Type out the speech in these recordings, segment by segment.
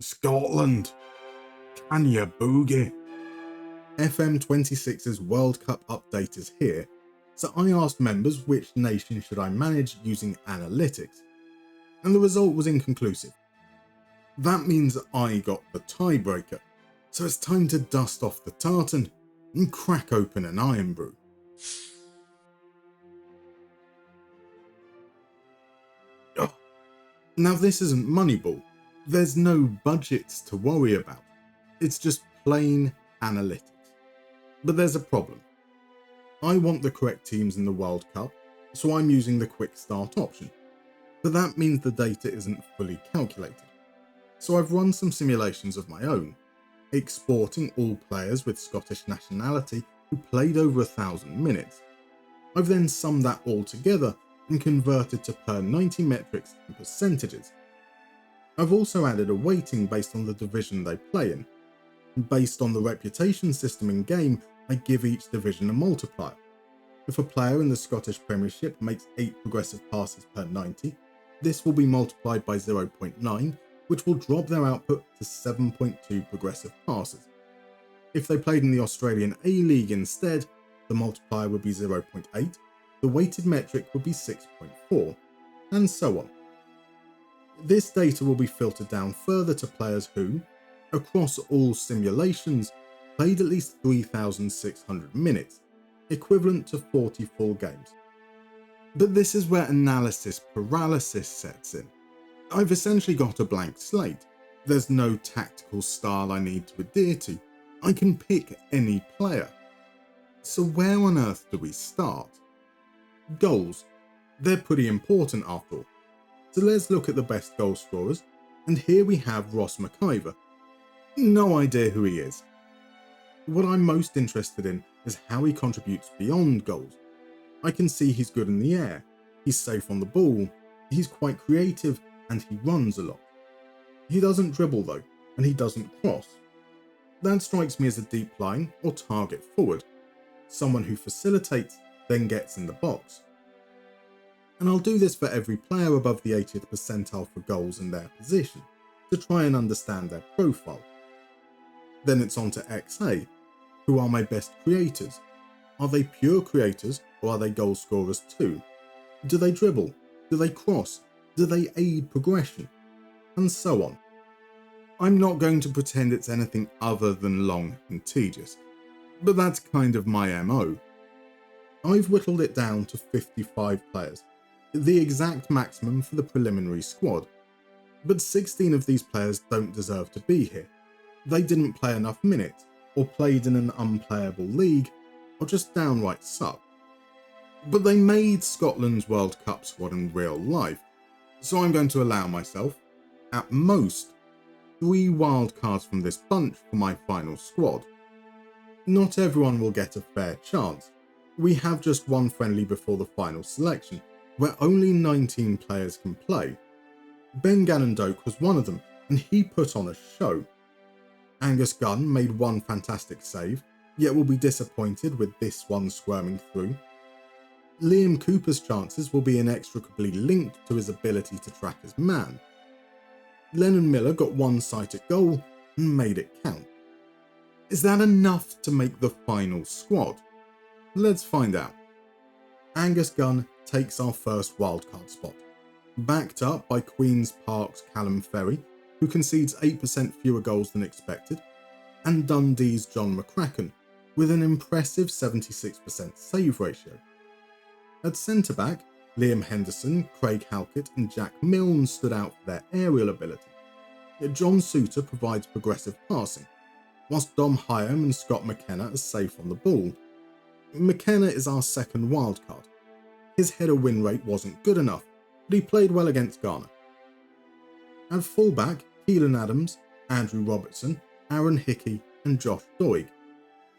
Scotland, can you boogie? FM26's World Cup update is here, so I asked members which nation should I manage using analytics, and the result was inconclusive. That means I got the tiebreaker, so it's time to dust off the tartan and crack open an iron brew. Ugh. Now this isn't Moneyball. There's no budgets to worry about. It's just plain analytics. But there's a problem. I want the correct teams in the World Cup, so I'm using the quick start option. But that means the data isn't fully calculated. So I've run some simulations of my own, exporting all players with Scottish nationality who played over 1,000 minutes. I've then summed that all together and converted to per 90 metrics and percentages. I've also added a weighting based on the division they play in. Based on the reputation system in game, I give each division a multiplier. If a player in the Scottish Premiership makes 8 progressive passes per 90, this will be multiplied by 0.9, which will drop their output to 7.2 progressive passes. If they played in the Australian A-League instead, the multiplier would be 0.8, the weighted metric would be 6.4, and so on. This data will be filtered down further to players who, across all simulations, played at least 3,600 minutes, equivalent to 44 games. But this is where analysis paralysis sets in. I've essentially got a blank slate. There's no tactical style I need to adhere to. I can pick any player. So where on earth do we start? Goals. They're pretty important after all. So let's look at the best goal scorers, and here we have Ross McIver. No idea who he is. What I'm most interested in is how he contributes beyond goals. I can see he's good in the air, he's safe on the ball, he's quite creative, and he runs a lot. He doesn't dribble though, and he doesn't cross. That strikes me as a deep line or target forward, someone who facilitates, then gets in the box. And I'll do this for every player above the 80th percentile for goals in their position, to try and understand their profile. Then it's on to XA. Who are my best creators? Are they pure creators or are they goal scorers too? Do they dribble? Do they cross? Do they aid progression? And so on. I'm not going to pretend it's anything other than long and tedious, but that's kind of my MO. I've whittled it down to 55 players, the exact maximum for the preliminary squad. But 16 of these players don't deserve to be here. They didn't play enough minutes, or played in an unplayable league, or just downright suck. But they made Scotland's World Cup squad in real life, so I'm going to allow myself, at most, 3 wildcards from this bunch for my final squad. Not everyone will get a fair chance. We have just one friendly before the final selection, where only 19 players can play. Ben Gannon-Doak was one of them, and he put on a show. Angus Gunn made one fantastic save, yet will be disappointed with this one squirming through. Liam Cooper's chances will be inextricably linked to his ability to track his man. Lennon Miller got one sight at goal and made it count. Is that enough to make the final squad? Let's find out. Angus Gunn takes our first wildcard spot, backed up by Queen's Park's Callum Ferry, who concedes 8% fewer goals than expected, and Dundee's John McCracken, with an impressive 76% save ratio. At centre-back, Liam Henderson, Craig Halkett and Jack Milne stood out for their aerial ability. Yet John Suter provides progressive passing, whilst Dom Hyam and Scott McKenna are safe on the ball. McKenna is our second wildcard. His header win rate wasn't good enough, but he played well against Ghana. At fullback, Keelan Adams, Andrew Robertson, Aaron Hickey and Josh Doig,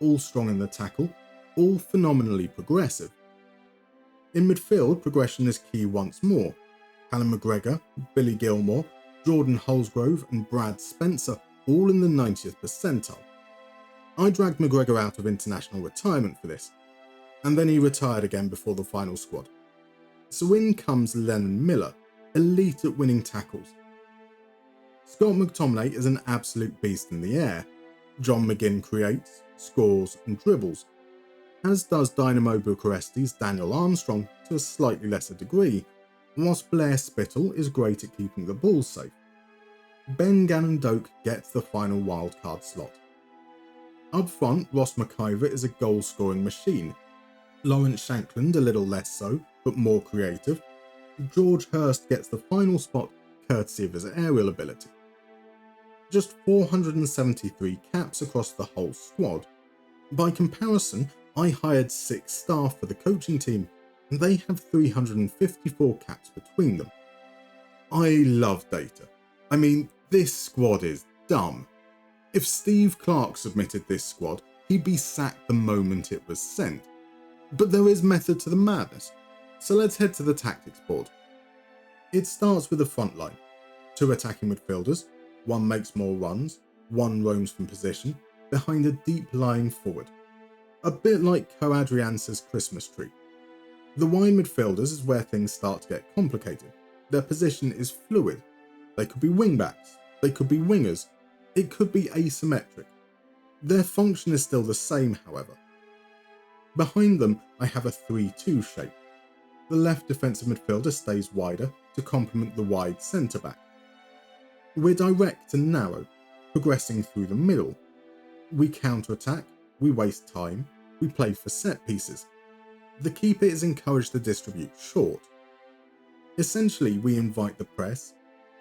all strong in the tackle, all phenomenally progressive. In midfield, progression is key once more. Callum McGregor, Billy Gilmore, Jordan Holsgrove and Brad Spencer all in the 90th percentile. I dragged McGregor out of international retirement for this, and then he retired again before the final squad. So in comes Lennon Miller, elite at winning tackles. Scott McTominay is an absolute beast in the air. John McGinn creates, scores and dribbles, as does Dynamo Bucharest's Daniel Armstrong to a slightly lesser degree, whilst Blair Spittle is great at keeping the ball safe. Ben Gannon-Doak gets the final wildcard slot. Up front, Ross McIver is a goal-scoring machine. Lawrence Shankland a little less so, but more creative. George Hurst gets the final spot courtesy of his aerial ability. Just 473 caps across the whole squad. By comparison, I hired 6 staff for the coaching team, and they have 354 caps between them. I love data. I mean, this squad is dumb. If Steve Clarke submitted this squad, he'd be sacked the moment it was sent. But there is method to the madness, so let's head to the tactics board. It starts with the front line. 2 attacking midfielders, 1 makes more runs, 1 roams from position, behind a deep lying forward. A bit like Coadriance's Christmas tree. The wide midfielders is where things start to get complicated. Their position is fluid. They could be wingbacks, they could be wingers, it could be asymmetric. Their function is still the same, however. Behind them, I have a 3-2 shape. The left defensive midfielder stays wider to complement the wide centre-back. We're direct and narrow, progressing through the middle. We counter-attack, we waste time, we play for set pieces. The keeper is encouraged to distribute short. Essentially, we invite the press,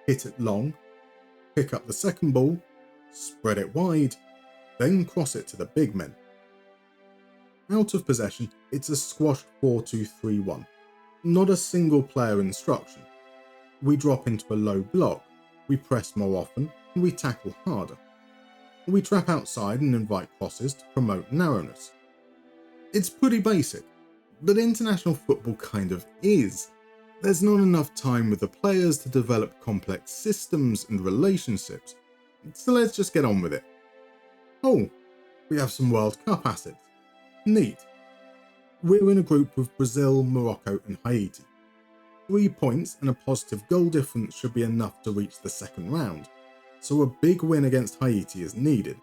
hit it long, pick up the second ball, spread it wide, then cross it to the big men. Out of possession, it's a squash 4-2-3-1, not a single player instruction. We drop into a low block, we press more often, and we tackle harder. We trap outside and invite crosses to promote narrowness. It's pretty basic, but international football kind of is. There's not enough time with the players to develop complex systems and relationships, so let's just get on with it. Oh, we have some World Cup assets. Neat. We're in a group with Brazil, Morocco and Haiti. 3 points and a positive goal difference should be enough to reach the second round, so a big win against Haiti is needed.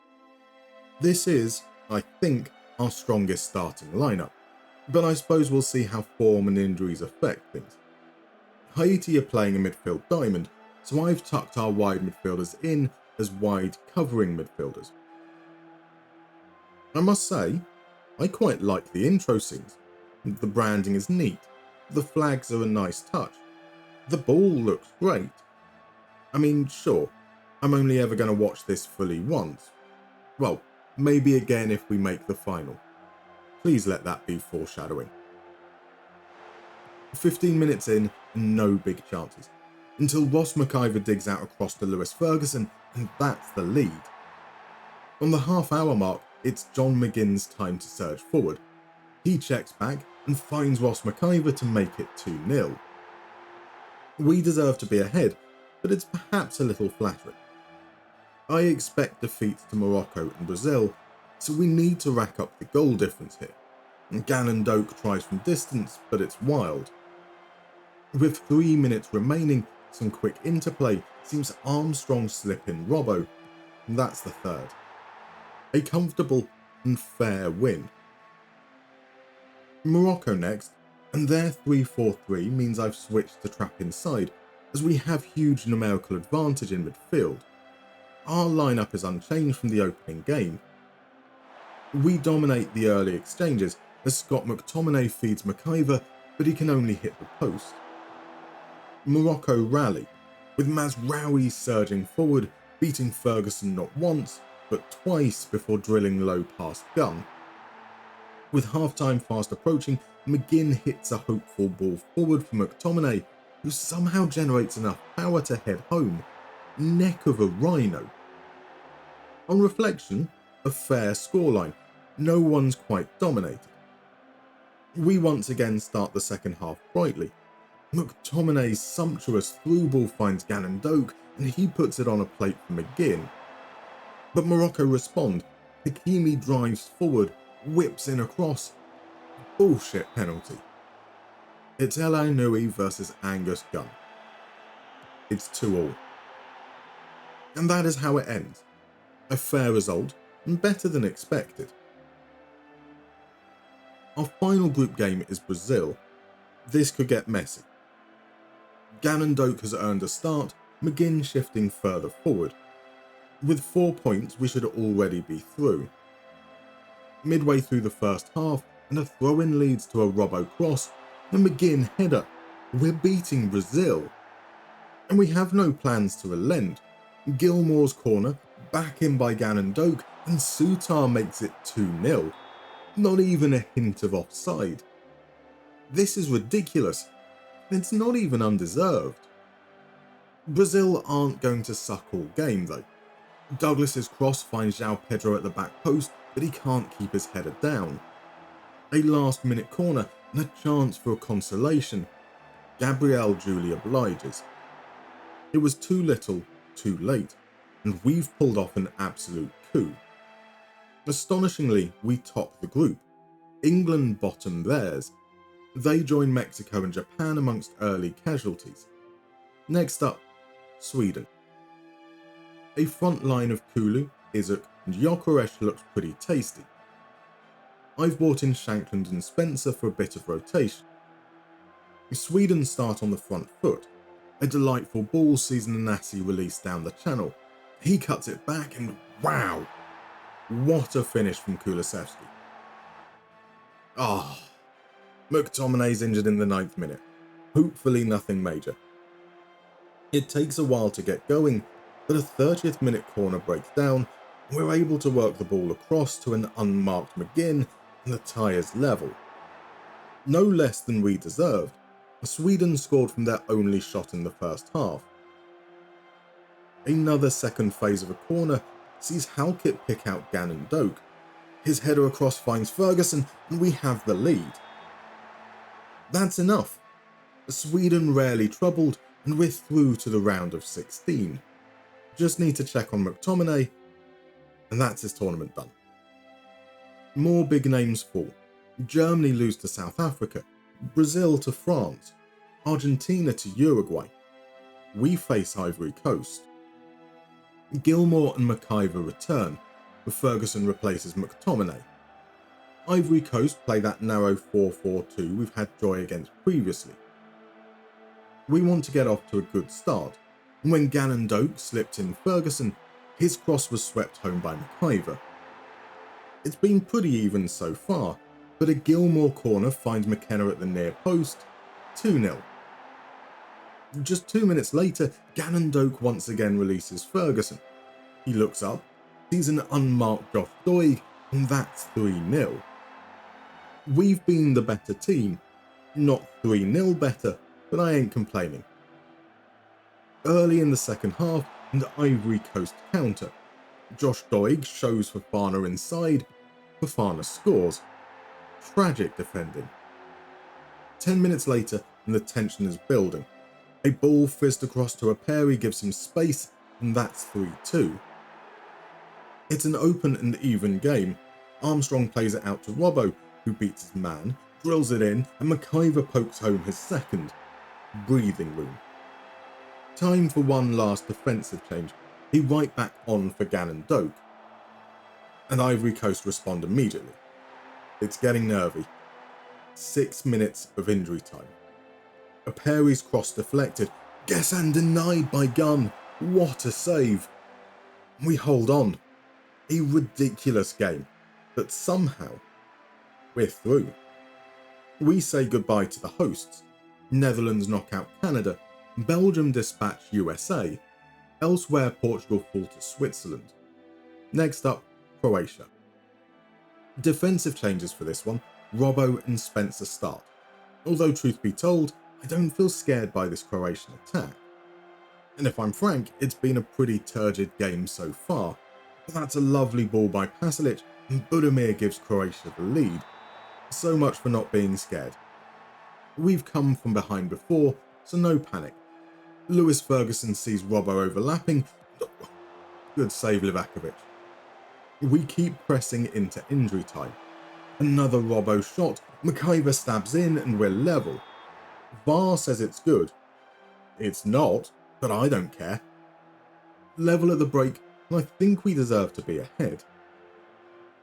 This is, I think, our strongest starting lineup, but I suppose we'll see how form and injuries affect things. Haiti are playing a midfield diamond, so I've tucked our wide midfielders in as wide covering midfielders. I must say, I quite like the intro scenes. The branding is neat, the flags are a nice touch, the ball looks great. I mean, sure, I'm only ever going to watch this fully once. Well, maybe again if we make the final. Please let that be foreshadowing. 15 minutes in, and no big chances, until Ross McIver digs out across to Lewis Ferguson, and that's the lead. On the half-hour mark, it's John McGinn's time to surge forward. He checks back and finds Ross McIver to make it 2-0. We deserve to be ahead, but it's perhaps a little flattering. I expect defeats to Morocco and Brazil, so we need to rack up the goal difference here. Gannon-Doak tries from distance, but it's wild. With 3 minutes remaining, some quick interplay seems Armstrong slip in Robbo, and that's the third. A comfortable and fair win. Morocco next, and their 3-4-3 means I've switched to trap inside, as we have huge numerical advantage in midfield. Our lineup is unchanged from the opening game. We dominate the early exchanges as Scott McTominay feeds McIver, but he can only hit the post. Morocco rally, with Mazraoui surging forward, beating Ferguson not once, but twice before drilling low past Gunn. With half-time fast approaching, McGinn hits a hopeful ball forward for McTominay, who somehow generates enough power to head home. Neck of a rhino. On reflection, a fair scoreline. No one's quite dominated. We once again start the second half brightly. McTominay's sumptuous through ball finds Gannon-Doak, and he puts it on a plate for McGinn. But Morocco respond. Hakimi drives forward, whips in a cross. Bullshit penalty. It's El Ainoui versus Angus Gunn. It's 2-2. And that is how it ends. A fair result, and better than expected. Our final group game is Brazil. This could get messy. Ganondorf has earned a start, McGinn shifting further forward. With 4 points, we should already be through. Midway through the first half, and a throw-in leads to a Robbo cross, and McGinn header. We're beating Brazil. And we have no plans to relent. Gilmore's corner, back in by Ganondorf, and Sutar makes it 2-0. Not even a hint of offside. This is ridiculous. It's not even undeserved. Brazil aren't going to suck all game though. Douglas's cross finds João Pedro at the back post, but he can't keep his header down. A last-minute corner and a chance for a consolation. Gabriel duly obliges. It was too little, too late, and we've pulled off an absolute coup. Astonishingly, we top the group. England bottom theirs. They join Mexico and Japan amongst early casualties. Next up, Sweden. A front line of Kulu, Izuk and Gyökeres looks pretty tasty. I've brought in Shankland and Spencer for a bit of rotation. Sweden start on the front foot. A delightful ball sees Nanasi released down the channel. He cuts it back and wow! What a finish from Kulusevski. McTominay's injured in the 9th minute. Hopefully nothing major. It takes a while to get going, but a 30th minute corner breaks down, and we're able to work the ball across to an unmarked McGinn, and the tie is level. No less than we deserved. Sweden scored from their only shot in the first half. Another second phase of a corner sees Halkett pick out Ganondorf. His header across finds Ferguson, and we have the lead. That's enough. Sweden rarely troubled, and we're through to the round of 16. Just need to check on McTominay, and that's his tournament done. More big names fall. Germany lose to South Africa, Brazil to France, Argentina to Uruguay. We face Ivory Coast. Gilmore and McIver return, but Ferguson replaces McTominay. Ivory Coast play that narrow 4-4-2 we've had joy against previously. We want to get off to a good start, and when Ganondorf slipped in Ferguson, his cross was swept home by McIver. It's been pretty even so far, but a Gilmore corner finds McKenna at the near post, 2-0. Just 2 minutes later, Ganondorf once again releases Ferguson. He looks up, sees an unmarked Josh Doig, and that's 3-0. We've been the better team. Not 3-0 better, but I ain't complaining. Early in the second half, and Ivory Coast counter. Josh Doig shows Fofana inside. Fofana scores. Tragic defending. 10 minutes later, and the tension is building. A ball fizzed across to Aperi gives him space, and that's 3-2. It's an open and even game. Armstrong plays it out to Robbo, who beats his man, drills it in, and McIver pokes home his second. Breathing room. Time for one last defensive change. He right back on for Ganondorf. And Ivory Coast respond immediately. It's getting nervy. 6 minutes of injury time. Aperi's cross deflected. Gessan denied by Gunn. What a save. We hold on. A ridiculous game. But somehow, we're through. We say goodbye to the hosts. Netherlands knock out Canada. Belgium dispatch USA. Elsewhere, Portugal fall to Switzerland. Next up, Croatia. Defensive changes for this one. Robbo and Spencer start. Although truth be told, I don't feel scared by this Croatian attack. And if I'm frank, it's been a pretty turgid game so far. But that's a lovely ball by Pasalic, and Budimir gives Croatia the lead. So much for not being scared. We've come from behind before, so no panic. Lewis Ferguson sees Robbo overlapping. Good save, Livakovic. We keep pressing into injury time. Another Robbo shot. McIver stabs in and we're level. VAR says it's good. It's not, but I don't care. Level at the break, and I think we deserve to be ahead.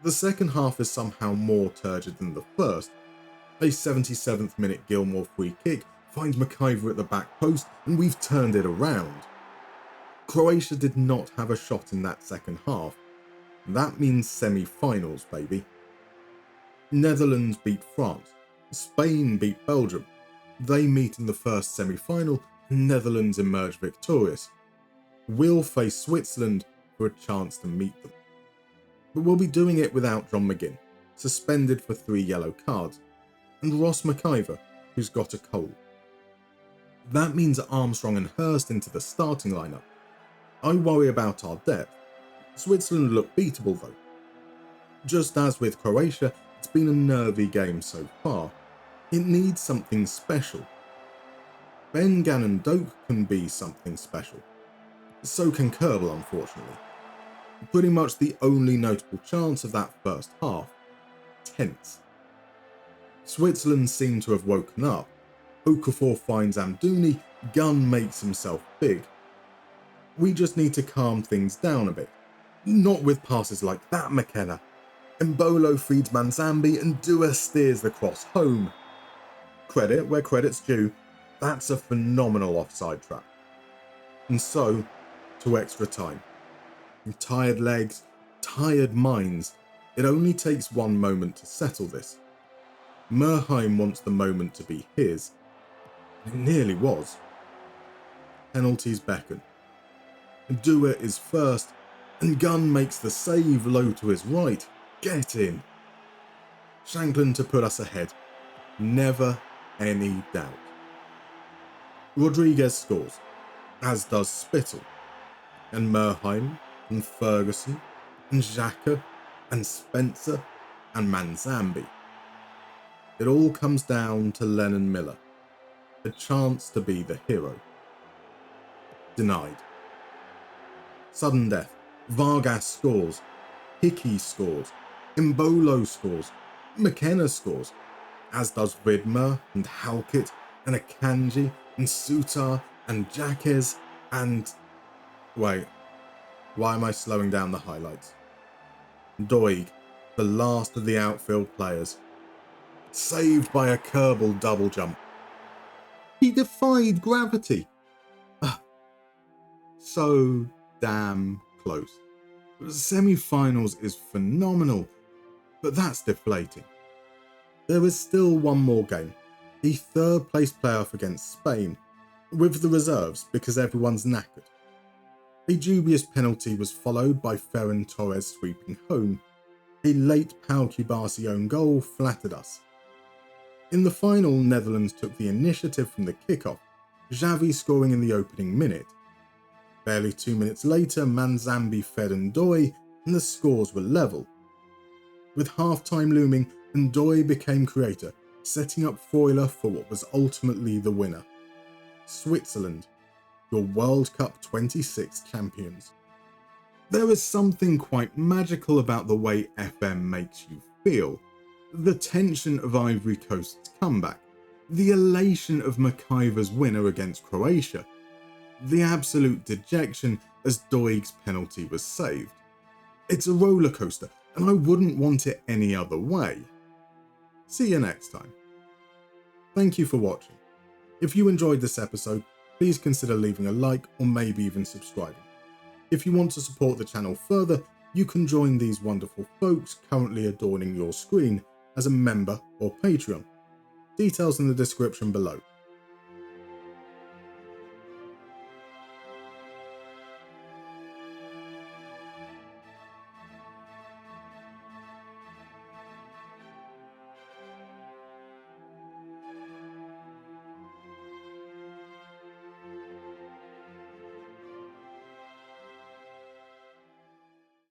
The second half is somehow more turgid than the first. A 77th minute Gilmore free kick finds McIver at the back post, and we've turned it around. Croatia did not have a shot in that second half. That means semi-finals, baby. Netherlands beat France. Spain beat Belgium. They meet in the first semi-final, and Netherlands emerge victorious. We'll face Switzerland for a chance to meet them. But we'll be doing it without John McGinn, suspended for 3 yellow cards, and Ross McIver, who's got a cold. That means Armstrong and Hurst into the starting lineup. I worry about our depth. Switzerland look beatable though. Just as with Croatia, it's been a nervy game so far. It needs something special. Ben Gannon Doak can be something special. So can Kerbal, unfortunately. Pretty much the only notable chance of that first half. Tense. Switzerland seem to have woken up. Okafor finds Amdouni, Gunn makes himself big. We just need to calm things down a bit. Not with passes like that, McKenna. Mbolo feeds Manzambi and Dua steers the cross home. Credit where credit's due, that's a phenomenal offside trap. And so, to extra time. Tired legs, tired minds, it only takes one moment to settle this. Merheim wants the moment to be his. It nearly was. Penalties beckon. Dua is first, and Gunn makes the save low to his right. Get in. Shanklin to put us ahead. Never any doubt. Rodriguez scores, as does Spittle, and Merheim, and Ferguson, and Xhaka, and Spencer, and Manzambi. It all comes down to Lennon Miller, a chance to be the hero. Denied. Sudden death. Vargas scores. Hickey scores. Mbolo scores. McKenna scores. As does Vidmer and Halkett and Akanji and Sutar and Jaquez and... Wait, why am I slowing down the highlights? Doig, the last of the outfield players. Saved by a Kerbal double jump. He defied gravity. So damn close. Semi-finals is phenomenal, but that's deflating. There is still one more game, a third-place playoff against Spain, with the reserves because everyone's knackered. A dubious penalty was followed by Ferran Torres sweeping home. A late Pau Cubasi own goal flattered us. In the final, Netherlands took the initiative from the kickoff, Xavi scoring in the opening minute. Barely 2 minutes later, Manzambi fed Ndoye, and the scores were level. With half-time looming, Ndoye became creator, setting up Freuler for what was ultimately the winner. Switzerland, your World Cup 26 champions. There is something quite magical about the way FM makes you feel. The tension of Ivory Coast's comeback, the elation of McIver's winner against Croatia, the absolute dejection as Doig's penalty was saved. It's a roller coaster, and I wouldn't want it any other way. See you next time. Thank you for watching. If you enjoyed this episode, please consider leaving a like or maybe even subscribing. If you want to support the channel further, you can join these wonderful folks currently adorning your screen as a member or Patreon. Details in the description below.